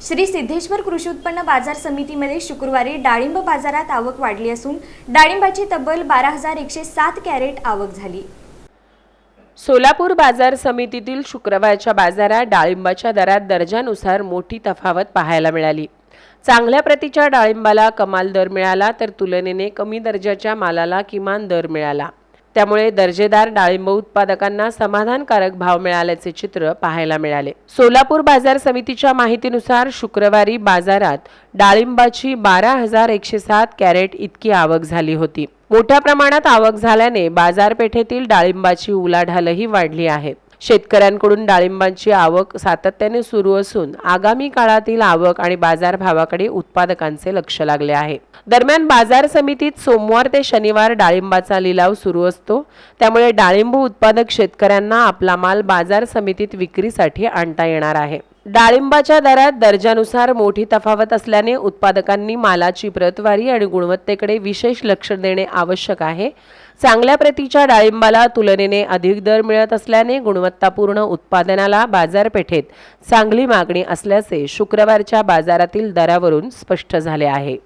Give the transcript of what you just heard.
श्री सिद्धेश्वर कृषी उत्पन्न बाजार समितीमध्ये शुक्रवारी डाळिंब बाजारात आवक वाढली असून डाळिंबाची तब्बल 12,107 कॅरेट आवक झाली। सोलापूर बाजार समितीतील शुक्रवारच्या बाजारात डाळिंबाच्या दरात दर्जानुसार मोठी तफावत पाहायला मिळाली। चांगल्या प्रतीच्या डाळिंबाला कमाल दर मिळाला तर तुलनेने कमी दर्जाच्या मालाला किमान दर मिळाला। त्यामुळे दर्जेदार डाळिंब उत्पादकांना समाधानकारक भाव मिळाल्याचे चित्र पाहायला मिळाले। सोलापूर बाजार समितीच्या माहितीनुसार शुक्रवारी बाजारात डाळिंबाची 12,107 कॅरेट इतकी आवक झाली होती। मोठ्या प्रमाणात आवक झाल्याने बाजारपेठेतील डाळिंबाची उलाढालही वाढली आहे। शेतकऱ्यांकडून डाळिंबाची आवक सातत्याने सुरू असून आगामी काळातील आवक आणि बाजारभावाकडे उत्पादकांचे लक्ष लागले आहे। दरम्यान बाजार समितीत सोमवार ते शनिवार डाळिंबाचा लिलाव सुरू असतो, त्यामुळे डाळिंब उत्पादक शेतकऱ्यांना आपला माल बाजार समितीत विक्रीसाठी आणता येणार आहे। डाळिंबाच्या दरात दर्जानुसार मोठी तफावत असल्याने उत्पादकांनी मालाची प्रतवारी आणि गुणवत्तेकडे विशेष लक्ष देणे आवश्यक आहे। चांगल्या प्रतीच्या डाळिंबाला तुलनेने अधिक दर मिळत असल्याने गुणवत्तापूर्ण उत्पादनाला बाजारपेठेत चांगली मागणी असल्याचे शुक्रवारच्या बाजारातील दरावरून स्पष्ट झाले आहे।